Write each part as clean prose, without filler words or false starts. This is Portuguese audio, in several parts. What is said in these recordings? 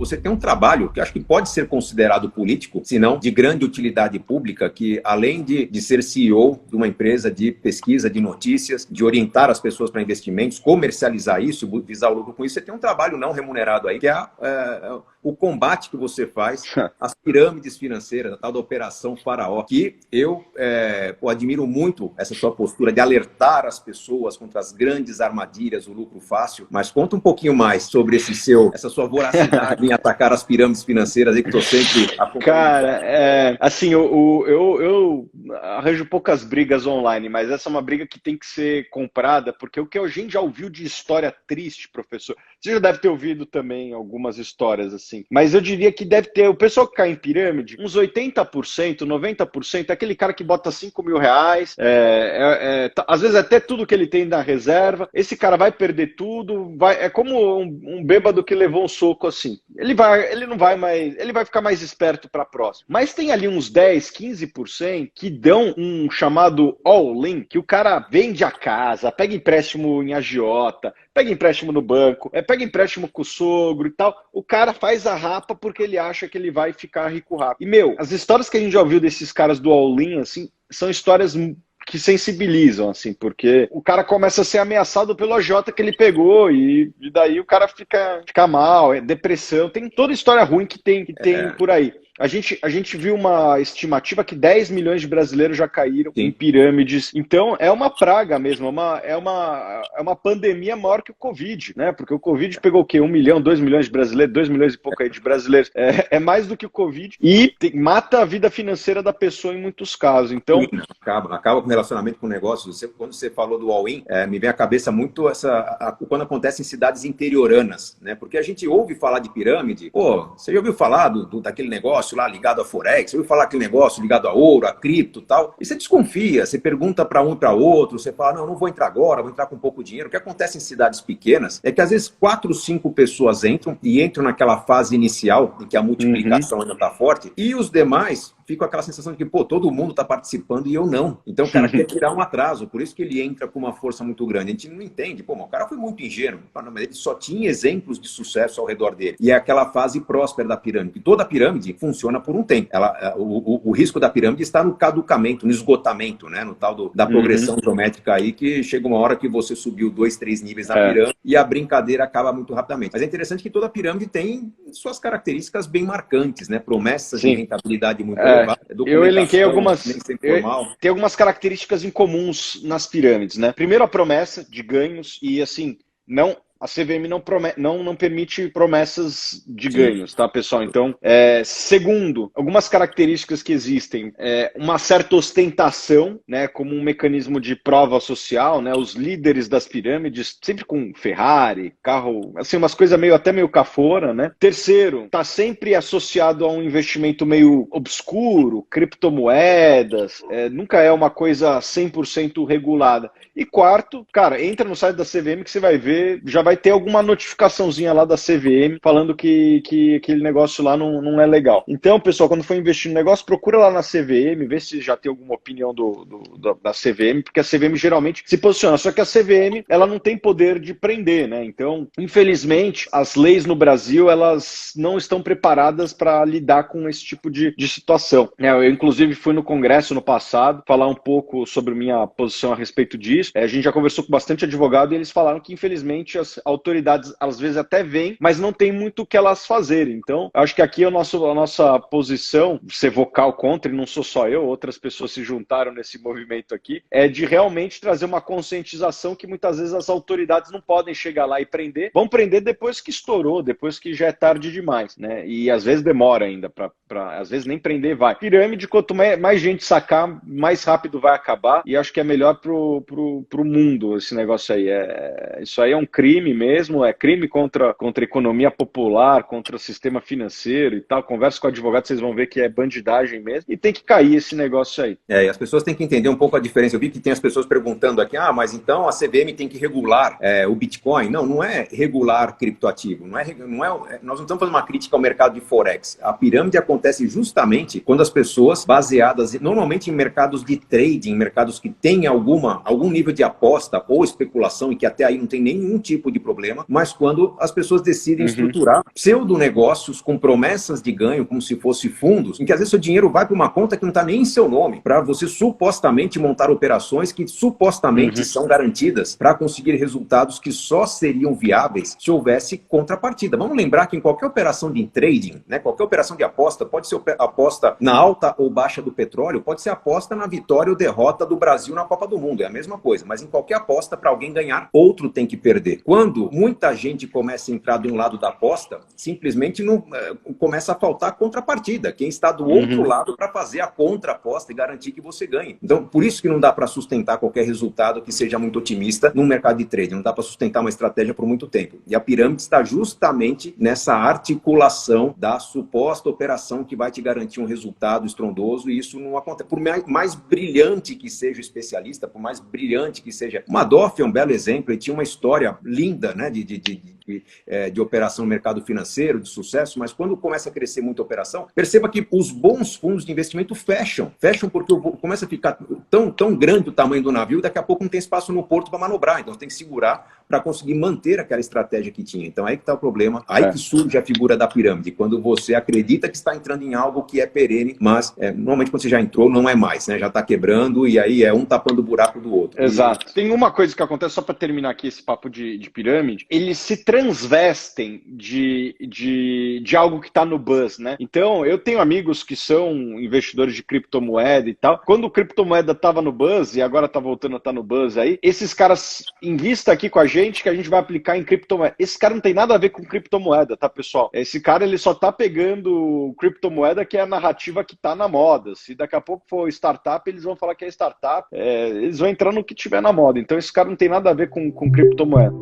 você tem um trabalho que acho que pode ser considerado político, se não de grande utilidade pública, que além de ser CEO de uma empresa de pesquisa de notícias, de orientar as pessoas para investimentos, comercializar isso, visar o lucro com isso, você tem um trabalho não remunerado aí, que é o combate que você faz às pirâmides financeiras, a tal da Operação Faraó, que eu admiro muito essa sua postura de alertar as pessoas contra as grandes armadilhas, o lucro fácil, mas conta um pouquinho mais sobre essa sua voracidade em atacar as pirâmides financeiras aí que estou sempre acompanhando. Cara, assim, eu arranjo poucas brigas online, mas essa é uma briga que tem que ser comprada, porque o que a gente já ouviu de história triste, professor, você já deve ter ouvido também algumas histórias assim, mas eu diria que deve ter, o pessoal que cai em pirâmide, uns 80%, 90%, é aquele cara que bota R$5.000, às vezes até tudo que ele tem na reserva, esse cara vai perder tudo, é como um bêbado que levou um soco assim, ele vai ficar mais esperto para a próxima, mas tem ali uns 10, 15% que dão um chamado all-in, que o cara vende a casa, pega empréstimo em agiota, pega empréstimo no banco, pega empréstimo com o sogro e tal, o cara faz a rapa porque ele acha que ele vai ficar rico rápido. E, as histórias que a gente já ouviu desses caras do all-in, assim, são histórias que sensibilizam, assim, porque o cara começa a ser ameaçado pelo agiota que ele pegou e daí o cara fica mal, depressão, tem toda história ruim que tem por aí. A gente viu uma estimativa que 10 milhões de brasileiros já caíram em pirâmides. Então, é uma praga mesmo, é uma pandemia maior que o Covid, né? Porque o Covid pegou o quê? 1 milhão, 2 milhões de brasileiros, 2 milhões e pouco aí de brasileiros. É mais do que o Covid e mata a vida financeira da pessoa em muitos casos. Então, acaba com relacionamento com negócios. Quando você falou do all-in, me vem à cabeça muito quando acontece em cidades interioranas, né? Porque a gente ouve falar de pirâmide. Pô, você já ouviu falar daquele negócio lá ligado a Forex, você ouviu falar aquele negócio ligado a ouro, a cripto e tal, e você desconfia, você pergunta para um e para outro, você fala, não vou entrar agora, vou entrar com pouco dinheiro. O que acontece em cidades pequenas é que às vezes 4, 5 pessoas entram naquela fase inicial em que a multiplicação ainda está forte, e os demais ficam com aquela sensação de que, pô, todo mundo está participando e eu não. Então o cara quer tirar um atraso, por isso que ele entra com uma força muito grande. A gente não entende, pô, mas o cara foi muito ingênuo, mas ele só tinha exemplos de sucesso ao redor dele. E é aquela fase próspera da pirâmide. Toda pirâmide funciona por um tempo. O risco da pirâmide está no caducamento, no esgotamento, né? No tal da progressão geométrica aí, que chega uma hora que você subiu 2, 3 níveis na pirâmide e a brincadeira acaba muito rapidamente. Mas é interessante que toda pirâmide tem suas características bem marcantes, né? Promessas de rentabilidade muito elevada. Eu elenquei tem algumas características incomuns nas pirâmides, né? Primeiro, a promessa de ganhos e assim, a CVM não permite promessas de ganhos, tá, pessoal? Então, segundo, algumas características que existem, uma certa ostentação, né, como um mecanismo de prova social, né, os líderes das pirâmides, sempre com Ferrari, carro, assim, umas coisas até meio cafona, né? Terceiro, tá sempre associado a um investimento meio obscuro, criptomoedas, nunca é uma coisa 100% regulada. E quarto, cara, entra no site da CVM que você vai ver, já vai ter alguma notificaçãozinha lá da CVM falando que aquele negócio lá não é legal. Então, pessoal, quando for investir no negócio, procura lá na CVM, vê se já tem alguma opinião da CVM, porque a CVM geralmente se posiciona. Só que a CVM, ela não tem poder de prender, né? Então, infelizmente, as leis no Brasil, elas não estão preparadas para lidar com esse tipo de situação. Eu, inclusive, fui no Congresso no passado falar um pouco sobre minha posição a respeito disso. A gente já conversou com bastante advogado e eles falaram que, infelizmente, as autoridades às vezes até vêm, mas não tem muito o que elas fazerem. Então, acho que aqui a nossa posição, ser vocal contra, e não sou só eu, outras pessoas se juntaram nesse movimento aqui, é de realmente trazer uma conscientização que muitas vezes as autoridades não podem chegar lá e prender. Vão prender depois que estourou, depois que já é tarde demais, né? E às vezes demora ainda, às vezes nem prender vai. Pirâmide, quanto mais gente sacar, mais rápido vai acabar, e acho que é melhor pro mundo esse negócio aí. Isso aí é um crime mesmo, é crime contra a economia popular, contra o sistema financeiro e tal. Conversa com o advogado, vocês vão ver que é bandidagem mesmo, e tem que cair esse negócio aí. E as pessoas têm que entender um pouco a diferença. Eu vi que tem as pessoas perguntando aqui, mas então a CVM tem que regular o Bitcoin. Não é regular criptoativo, nós não estamos fazendo uma crítica ao mercado de Forex. A pirâmide acontece justamente quando as pessoas, baseadas normalmente em mercados de trading, mercados que têm algum nível de aposta ou especulação, e que até aí não tem nenhum tipo tipo de problema, mas quando as pessoas decidem estruturar pseudo-negócios com promessas de ganho, como se fosse fundos, em que às vezes seu dinheiro vai para uma conta que não está nem em seu nome, para você supostamente montar operações que supostamente são garantidas para conseguir resultados que só seriam viáveis se houvesse contrapartida. Vamos lembrar que em qualquer operação de trading, né, qualquer operação de aposta, pode ser aposta na alta ou baixa do petróleo, pode ser aposta na vitória ou derrota do Brasil na Copa do Mundo, é a mesma coisa, mas em qualquer aposta, para alguém ganhar, outro tem que perder. Quando muita gente começa a entrar de um lado da aposta, simplesmente não, começa a faltar contrapartida, quem está do outro lado para fazer a contra-aposta e garantir que você ganhe. Então, por isso que não dá para sustentar qualquer resultado que seja muito otimista no mercado de trading, não dá para sustentar uma estratégia por muito tempo. E a pirâmide está justamente nessa articulação da suposta operação que vai te garantir um resultado estrondoso, e isso não acontece. Por mais brilhante que seja o especialista, por mais brilhante que seja... O Madoff é um belo exemplo, ele tinha uma história linda, né, de operação no mercado financeiro, de sucesso, mas quando começa a crescer muita operação, perceba que os bons fundos de investimento fecham porque começa a ficar tão grande o tamanho do navio, daqui a pouco não tem espaço no porto para manobrar, então você tem que segurar para conseguir manter aquela estratégia que tinha. Então aí que está o problema, aí que surge a figura da pirâmide, quando você acredita que está entrando em algo que é perene, mas normalmente quando você já entrou, não é mais, né? Já está quebrando e aí é um tapando o buraco do outro. Exato. Tem uma coisa que acontece, só para terminar aqui esse papo de pirâmide, eles se transvestem de algo que está no buzz, né? Então, eu tenho amigos que são investidores de criptomoeda e tal. Quando o criptomoeda estava no buzz e agora está voltando a estar no buzz aí, esses caras invistam aqui com a gente que a gente vai aplicar em criptomoeda. Esse cara não tem nada a ver com criptomoeda, tá, pessoal? Esse cara, ele só tá pegando criptomoeda que é a narrativa que tá na moda. Se daqui a pouco for startup, eles vão falar que é startup. Eles vão entrar no que tiver na moda. Então, esse cara não tem nada a ver com criptomoeda.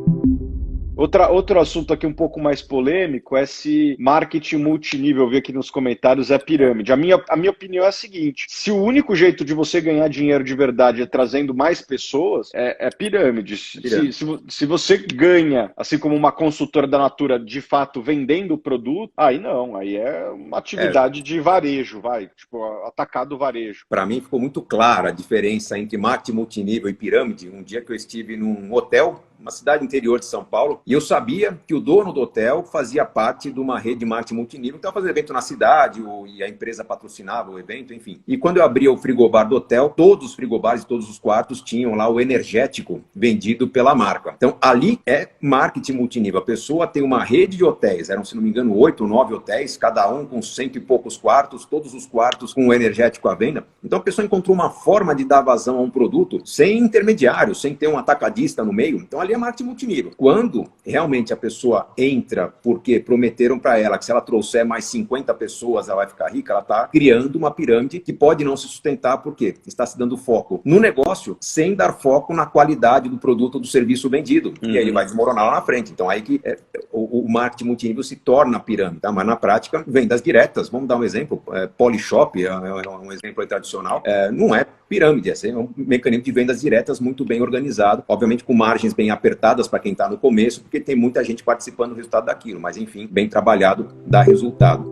Outro assunto aqui um pouco mais polêmico é se marketing multinível, eu vi aqui nos comentários, é pirâmide. A minha opinião é a seguinte: se o único jeito de você ganhar dinheiro de verdade é trazendo mais pessoas, é pirâmide. Se você ganha, assim como uma consultora da Natura, de fato, vendendo o produto, aí não, aí é uma atividade de varejo, tipo, atacado varejo. Para mim ficou muito clara a diferença entre marketing multinível e pirâmide. Um dia que eu estive num hotel, uma cidade interior de São Paulo, e eu sabia que o dono do hotel fazia parte de uma rede de marketing multinível, então fazia evento na cidade, e a empresa patrocinava o evento, enfim. E quando eu abria o frigobar do hotel, todos os frigobares e todos os quartos tinham lá o energético vendido pela marca. Então, ali é marketing multinível. A pessoa tem uma rede de hotéis, eram, se não me engano, 8 ou 9 hotéis, cada um com 100 e poucos quartos, todos os quartos com o energético à venda. Então, a pessoa encontrou uma forma de dar vazão a um produto sem intermediário, sem ter um atacadista no meio. Então, ali é marketing multinível. Quando realmente a pessoa entra porque prometeram para ela que se ela trouxer mais 50 pessoas ela vai ficar rica, ela está criando uma pirâmide que pode não se sustentar porque está se dando foco no negócio sem dar foco na qualidade do produto ou do serviço vendido. E aí ele vai desmoronar lá na frente. Então aí que o marketing multinível se torna pirâmide, tá? Mas na prática, vendas diretas. Vamos dar um exemplo. Polishop é um exemplo aí tradicional. Não é pirâmide, é um mecanismo de vendas diretas muito bem organizado, obviamente com margens bem apertadas para quem está no começo, porque tem muita gente participando do resultado daquilo, mas enfim, bem trabalhado, dá resultado.